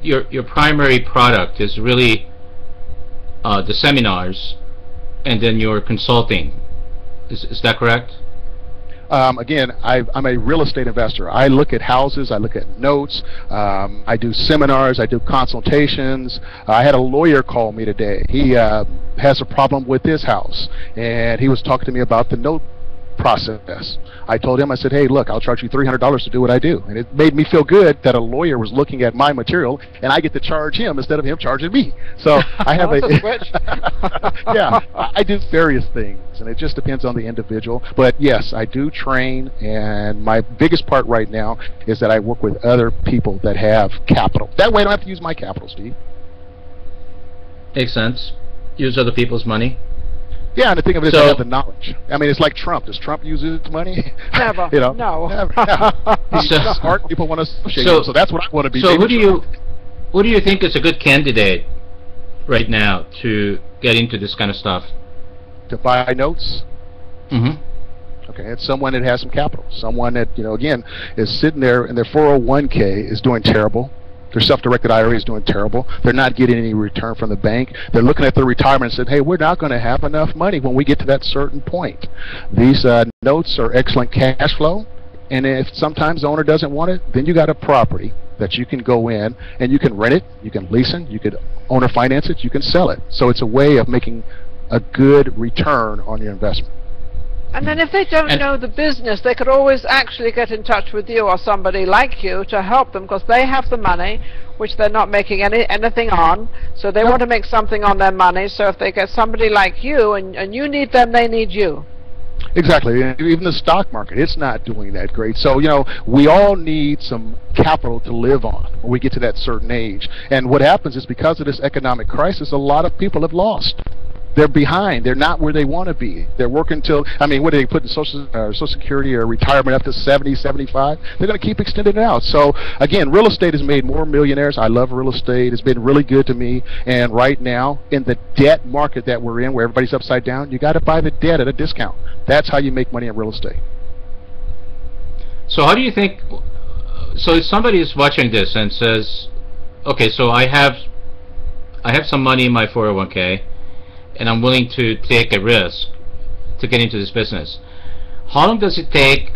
your primary product is really the seminars, and then your consulting. Is that correct? Again, I'm a real estate investor. I look at houses, I look at notes, I do seminars, I do consultations. I had a lawyer call me today. He has a problem with his house, and he was talking to me about the note process. I told him, I said, hey, look, I'll charge you $300 to do what I do. And it made me feel good that a lawyer was looking at my material, and I get to charge him instead of him charging me. So I have yeah, I do various things, and it just depends on the individual. But yes, I do train, and my biggest part right now is that I work with other people that have capital. That way I don't have to use my capital, Steve. Makes sense. Use other people's money. Yeah, and the thing of it is, I have the knowledge. I mean, it's like Trump. Does Trump use his money? Never. You know, no. Never. He's smart. People want to associate with him, so that's what I want to be. So who do you think is a good candidate right now to get into this kind of stuff? To buy notes? Mm-hmm. Okay, it's someone that has some capital. Someone that, you know, again, is sitting there and their 401k is doing terrible. Their self-directed IRA is doing terrible. They're not getting any return from the bank. They're looking at their retirement and said, hey, we're not going to have enough money when we get to that certain point. These notes are excellent cash flow, and if sometimes the owner doesn't want it, then you got a property that you can go in and you can rent it, you can lease it, you could owner finance it, you can sell it. So it's a way of making a good return on your investment. And then if they don't know the business, they could always actually get in touch with you or somebody like you to help them, because they have the money, which they're not making anything on, so they want to make something on their money. So if they get somebody like you, and you need them, they need you. Exactly. Even the stock market, it's not doing that great. So, you know, we all need some capital to live on when we get to that certain age. And what happens is, because of this economic crisis, a lot of people have lost. They're behind. They're not where they want to be. They're working till, I mean, what do they put in Social Security or retirement up to 70, 75? They're going to keep extending it out. So, again, real estate has made more millionaires. I love real estate. It's been really good to me. And right now, in the debt market that we're in, where everybody's upside down, you got to buy the debt at a discount. That's how you make money in real estate. So how do you think, so if somebody is watching this and says, okay, so I have some money in my 401k, and I'm willing to take a risk to get into this business. How long does it take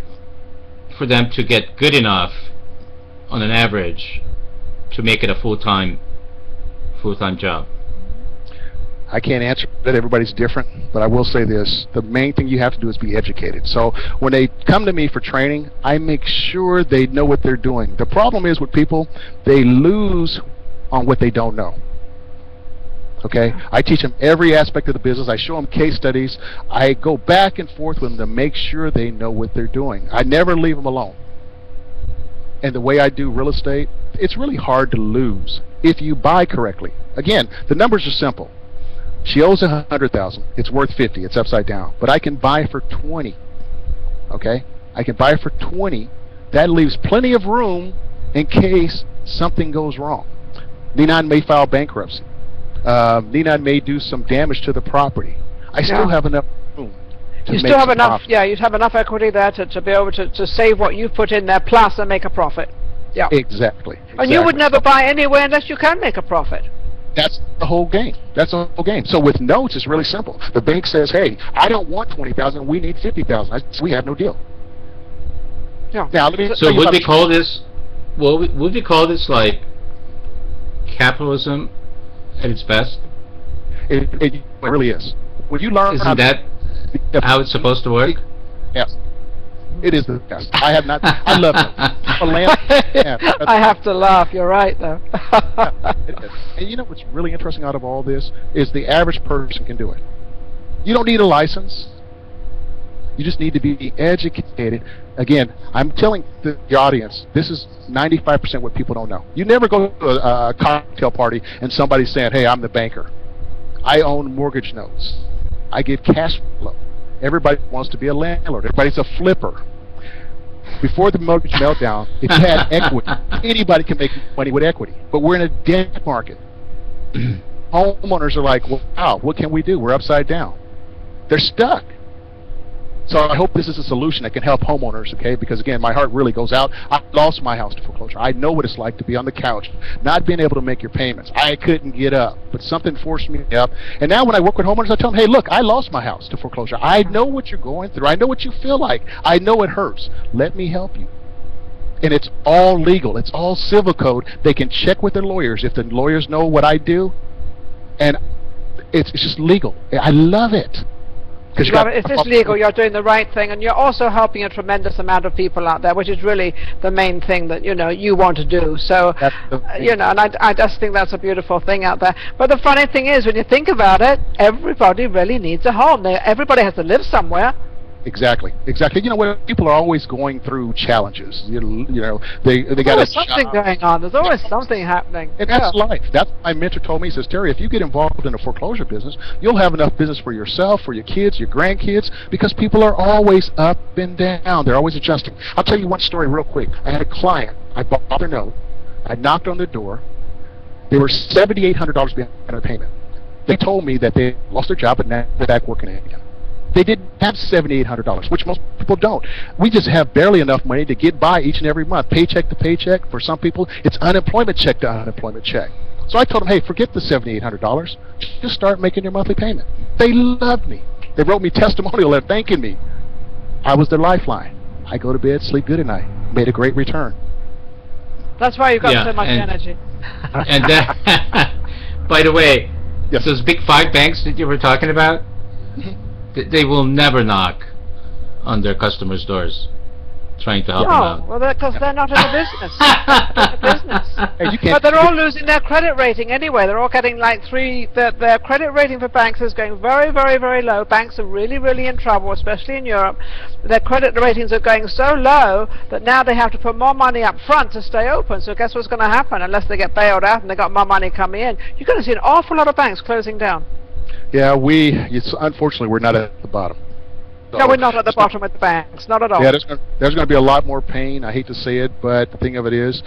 for them to get good enough, on an average, to make it a full-time job? I can't answer that. Everybody's different, but I will say this. The main thing you have to do is be educated. So when they come to me for training, I make sure they know what they're doing. The problem is with people, they lose on what they don't know. Okay, I teach them every aspect of the business. I show them case studies. I go back and forth with them to make sure they know what they're doing. I never leave them alone. And the way I do real estate, it's really hard to lose if you buy correctly. Again, the numbers are simple. She owes $100,000. It's worth $50,000. It's upside down. But I can buy for $20,000. Okay, I can buy for $20,000. That leaves plenty of room in case something goes wrong. Ninan may file bankruptcy. Ninan may do some damage to the property. I still have enough room to you make still have enough, profit. yeah, you'd have enough equity there to be able to save what you put in there plus and make a profit. Yeah. Exactly. And you would never buy anywhere unless you can make a profit. That's the whole game. That's the whole game. So with notes, it's really simple. The bank says, "Hey, I don't want 20,000. We need 50,000." We have no deal. Yeah. Now, let me so would we call this? Well, would we call this like capitalism at its best? It really is. When you learn, isn't that how it's supposed to work? Yes. It is the best. I have not. I love it. I have to laugh. You're right, though. And you know what's really interesting out of all this is the average person can do it. You don't need a license. You just need to be educated. Again, I'm telling the audience, this is 95% what people don't know. You never go to a cocktail party and somebody's saying, "Hey, I'm the banker. I own mortgage notes. I give cash flow." Everybody wants to be a landlord. Everybody's a flipper. Before the mortgage meltdown, if you had equity, anybody can make money with equity. But we're in a debt market. Homeowners are like, "Wow, what can we do? We're upside down." They're stuck. So I hope this is a solution that can help homeowners, okay? Because, again, my heart really goes out. I lost my house to foreclosure. I know what it's like to be on the couch, not being able to make your payments. I couldn't get up, but something forced me up. And now when I work with homeowners, I tell them, "Hey, look, I lost my house to foreclosure. I know what you're going through. I know what you feel like. I know it hurts. Let me help you." And it's all legal. It's all civil code. They can check with their lawyers if the lawyers know what I do. And it's just legal. I love it. If it's legal, you're doing the right thing, and you're also helping a tremendous amount of people out there, which is really the main thing that you want to do. So and I just think that's a beautiful thing out there. But the funny thing is, when you think about it, everybody really needs a home. Everybody has to live somewhere. Exactly. You know what? People are always going through challenges. They got always something going on. There's always something happening. And that's life. That's what my mentor told me. He says, "Terry, if you get involved in a foreclosure business, you'll have enough business for yourself, for your kids, your grandkids, because people are always up and down. They're always adjusting." I'll tell you one story real quick. I had a client. I bought their note. I knocked on their door. They were $7,800 behind their payment. They told me that they lost their job, but now they're back working again. They didn't have $7,800, which most people don't. We just have barely enough money to get by each and every month, paycheck to paycheck. For some people, it's unemployment check to unemployment check. So I told them, "Hey, forget the $7,800. Just start making your monthly payment." They loved me. They wrote me testimonial letter thanking me. I was their lifeline. I go to bed, sleep good at night. Made a great return. That's why you've got so much energy. And by the way, yes, those big 5 banks that you were talking about, they will never knock on their customers' doors trying to help them out. Well, because they're not in the business. But they're all losing their credit rating anyway. They're all getting like their credit rating for banks is going very, very, very low. Banks are really, really in trouble, especially in Europe. Their credit ratings are going so low that now they have to put more money up front to stay open. So guess what's going to happen? Unless they get bailed out and they got more money coming in, you're going to see an awful lot of banks closing down. Yeah, unfortunately, we're not at the bottom. So no, we're not at the bottom with the banks, not at all. Yeah, there's going to be a lot more pain. I hate to say it, but the thing of it is,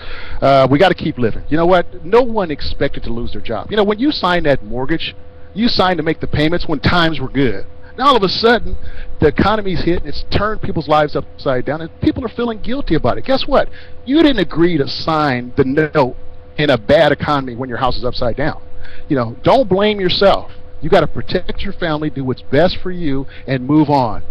we got to keep living. You know what? No one expected to lose their job. You know, when you signed that mortgage, you signed to make the payments when times were good. Now all of a sudden, the economy's hit, and it's turned people's lives upside down, and people are feeling guilty about it. Guess what? You didn't agree to sign the note in a bad economy when your house is upside down. You know, don't blame yourself. You got to protect your family, do what's best for you, and move on.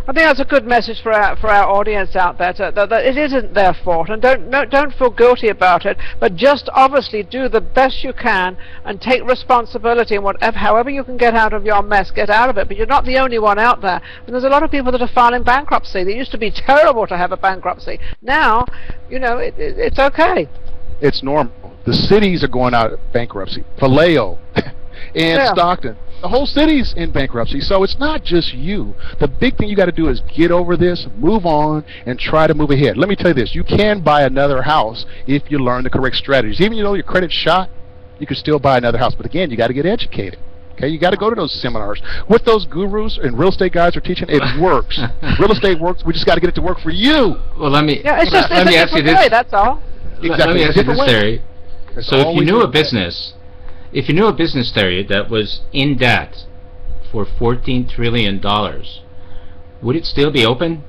I think that's a good message for our audience out there, that it isn't their fault, and don't feel guilty about it, but just obviously do the best you can and take responsibility, and however you can get out of your mess, get out of it. But you're not the only one out there. And there's a lot of people that are filing bankruptcy. It used to be terrible to have a bankruptcy. Now, it's okay. It's normal. The cities are going out of bankruptcy. Vallejo and Stockton. The whole city's in bankruptcy, so it's not just you. The big thing you got to do is get over this, move on, and try to move ahead. Let me tell you this. You can buy another house if you learn the correct strategies. Even though your credit's shot, you can still buy another house. But again, you got to get educated. Okay, you got to go to those seminars. What those gurus and real estate guys are teaching, it works. Real estate works. We just got to get it to work for you. Well, let me ask you this. That's all. Let me ask you this, Terry. There's So if you knew a always business, Terry, that was in debt for $14 trillion, would it still be open?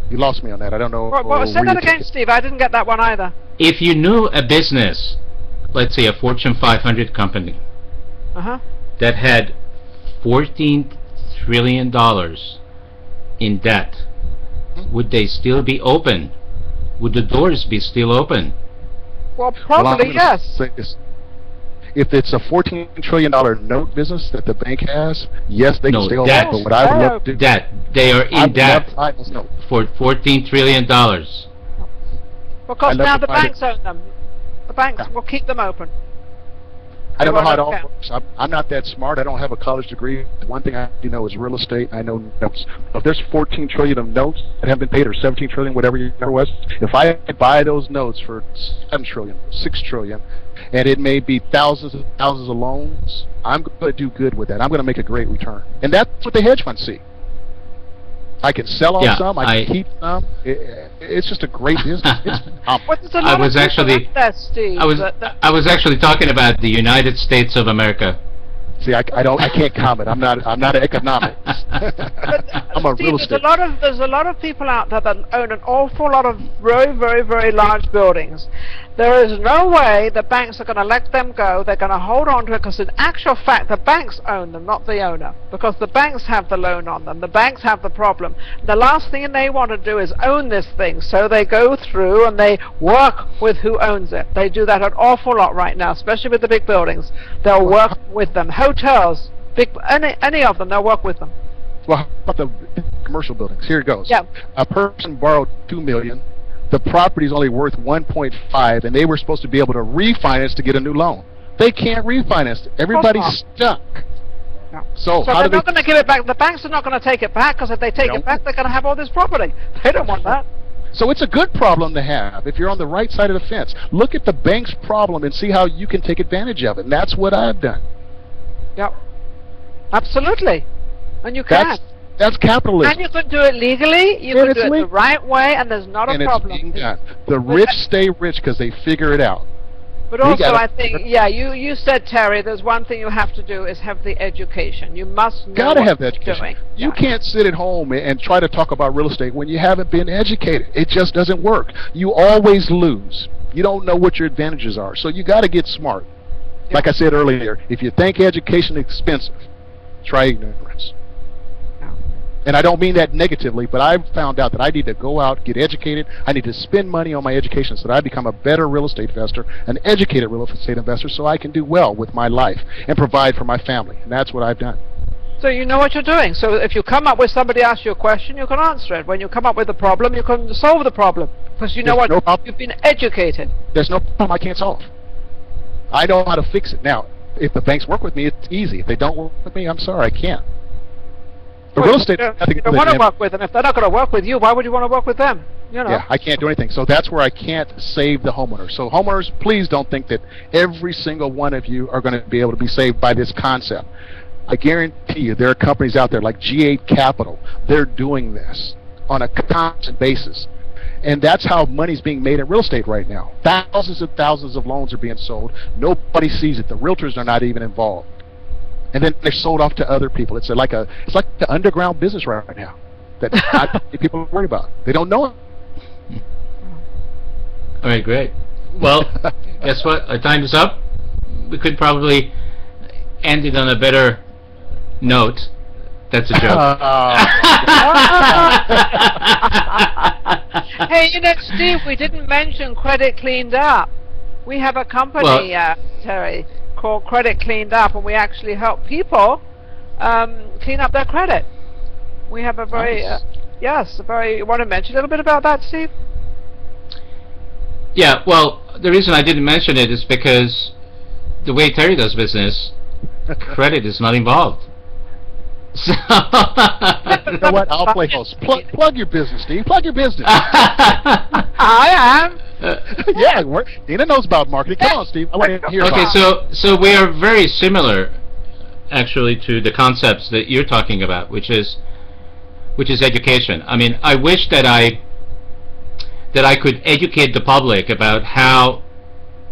You lost me on that. I don't know. Well, say that again, Steve. I didn't get that one either. If you knew a business, let's say a Fortune 500 company, that had $14 trillion in debt, would they still be open? Would the doors be still open? Well, probably yes. If it's a $14 trillion note business that the bank has, yes, they can stay open. Debt. But what I would love to do, debt. They are in debt for $14 trillion. Because now the banks own them. The banks will keep them open. I don't know how it all works. I'm not that smart. I don't have a college degree. One thing I know is real estate. I know notes. If there's 14 trillion of notes that haven't been paid, or 17 trillion, whatever your number was, if I buy those notes for 7 trillion, 6 trillion, and it may be thousands and thousands of loans, I'm going to do good with that. I'm going to make a great return. And that's what the hedge funds see. I can sell off some. I can keep some. It's just a great business. I was actually talking about the United States of America. See, I can't comment. I'm not an economics. I'm a real estate. There's a lot of people out there that own an awful lot of very, very, very large buildings. There is no way the banks are going to let them go. They're going to hold on to it, because in actual fact the banks own them, not the owner, because the banks have the loan on them. The banks have the problem. The last thing they want to do is own this thing, so they go through and they work with who owns it. They do that an awful lot right now, especially with the big buildings. They'll work with them. Hotels, any of them, they'll work with them. Well, how about the commercial buildings? Here it goes. Yeah. A person borrowed $2 million. The property is only worth 1.5, and they were supposed to be able to refinance to get a new loan. They can't refinance. Everybody's stuck. No. So how they're not going to give it back. The banks are not going to take it back, because if they take it back, they're going to have all this property. They don't want that. So it's a good problem to have if you're on the right side of the fence. Look at the bank's problem and see how you can take advantage of it. And that's what I've done. Yep. Absolutely. And you can. That's capitalism. And you can do it legally, you can do it the right way, and there's not a problem. It's being done. The rich stay rich because they figure it out. But also, I think, you said, Terry, there's one thing you have to do is have the education. You must know what you're doing. You can't sit at home and try to talk about real estate when you haven't been educated. It just doesn't work. You always lose. You don't know what your advantages are. So you got to get smart. Like I said earlier, if you think education is expensive, try ignorance. And I don't mean that negatively, but I've found out that I need to go out, get educated. I need to spend money on my education so that I become a better real estate investor, an educated real estate investor, so I can do well with my life and provide for my family. And that's what I've done. So you know what you're doing. So if you come up with somebody asks you a question, you can answer it. When you come up with a problem, you can solve the problem. Because you know what? You've been educated. There's no problem I can't solve. I know how to fix it. Now, if the banks work with me, it's easy. If they don't work with me, I'm sorry, I can't. The real estate, you don't want to work with them. If they're not going to work with you, why would you want to work with them? You know. Yeah, I can't do anything. So that's where I can't save the homeowners. So homeowners, please don't think that every single one of you are going to be able to be saved by this concept. I guarantee you there are companies out there like G8 Capital. They're doing this on a constant basis. And that's how money's being made in real estate right now. Thousands and thousands of loans are being sold. Nobody sees it. The realtors are not even involved. And then they're sold off to other people. It's like the underground business right now that not people are worried about. They don't know it. All right, great. Well, guess what? Our time is up. We could probably end it on a better note. That's a joke. Hey, you know, Steve, we didn't mention Credit Cleaned Up. We have a company, Terry, called Credit Cleaned Up, and we actually help people clean up their credit. We have a very, you want to mention a little bit about that, Steve? Yeah, well, the reason I didn't mention it is because the way Terry does business, credit is not involved. So you know what? I'll play host. Plug your business, Steve. Plug your business. I am. Yeah, Dina knows about marketing. Come on, Steve. I want to hear about it. So we are very similar, actually, to the concepts that you're talking about, which is education. I mean, I wish that I that I could educate the public about how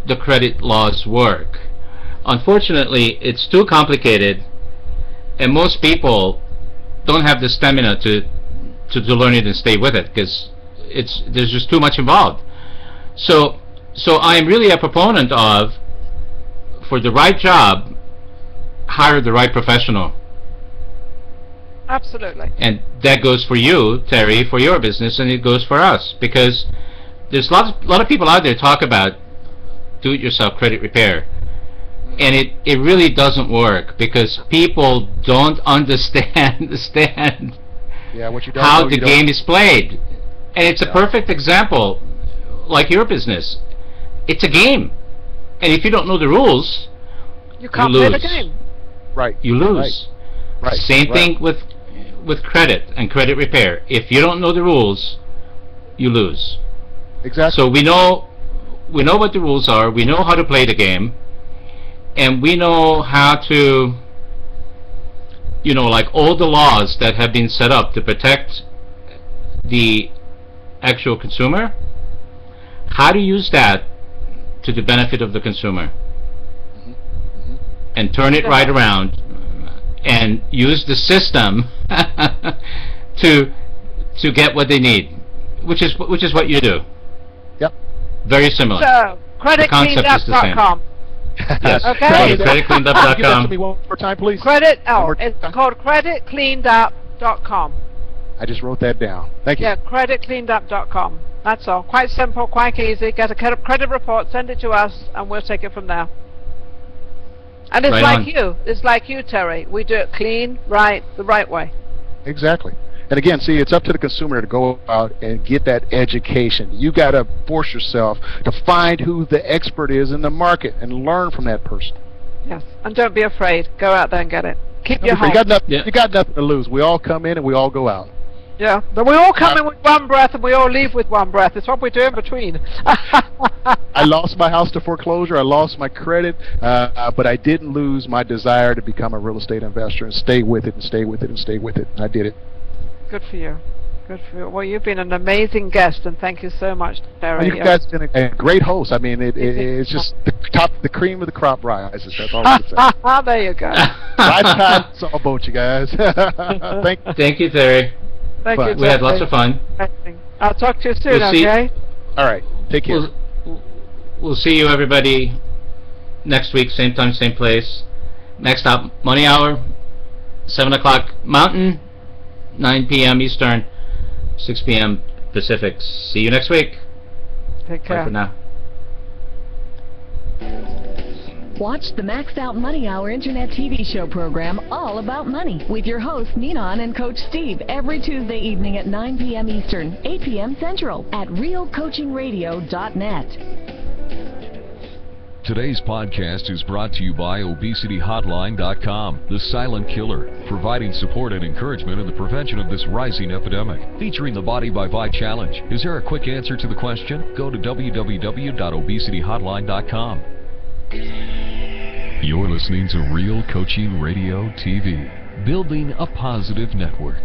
the credit laws work. Unfortunately, it's too complicated, and most people don't have the stamina to learn it and stay with it, because there's just too much involved. So I'm really a proponent of, for the right job, hire the right professional. Absolutely. And that goes for you, Terry, for your business, and it goes for us, because there's a lot of people out there talk about do-it-yourself credit repair, and it really doesn't work, because people don't understand how the game is played. And it's a perfect example, like your business. It's a game, and if you don't know the rules, you can't play the game. Right. You lose. Right. Same thing with credit and credit repair. If you don't know the rules, you lose. Exactly. So we know what the rules are. We know how to play the game, and we know how to, like all the laws that have been set up to protect the actual consumer, how to use that to the benefit of the consumer, and turn it right around, and use the system to get what they need, which is what you do. Yep. Very similar. So, creditcleanup.com. Yes. Okay. Creditcleanup.com. Give that to me one more time, please. It's called creditcleanup.com. I just wrote that down. Thank you. Yeah, creditcleanup.com. That's all. Quite simple, quite easy. Get a credit report, send it to us, and we'll take it from there. And it's right like on. you. It's like you, Terry. We do it clean, right, the right way. Exactly. And again, see, it's up to the consumer to go out and get that education. You got to force yourself to find who the expert is in the market and learn from that person. Yes. And don't be afraid. Go out there and get it. Keep your home. You got nothing to lose. We all come in and we all go out. Yeah, but we all come in with one breath and we all leave with one breath. It's what we do in between. I lost my house to foreclosure. I lost my credit, but I didn't lose my desire to become a real estate investor and stay with it and stay with it and stay with it. I did it. Good for you. Good for you. Well, you've been an amazing guest, and thank you so much, Terry. Well, you guys have been a great host. I mean, it's just the cream of the crop rises. That's all I can say. There you go. Lifetime, it's all about you guys. Thank you, Terry. Thank you, Terry. We had lots of fun. I'll talk to you soon, okay? All right. Take care. We'll see you, everybody, next week, same time, same place. Next up, Money Hour, 7 o'clock Mountain, 9 p.m. Eastern, 6 p.m. Pacific. See you next week. Take care. Bye for now. Watch the Maxed Out Money Hour Internet TV show program All About Money with your hosts Ninon and Coach Steve every Tuesday evening at 9 p.m. Eastern, 8 p.m. Central at realcoachingradio.net. Today's podcast is brought to you by ObesityHotline.com, the silent killer, providing support and encouragement in the prevention of this rising epidemic. Featuring the Body by Vi Challenge. Is there a quick answer to the question? Go to www.obesityhotline.com. You're listening to Real Coaching Radio TV, building a positive network.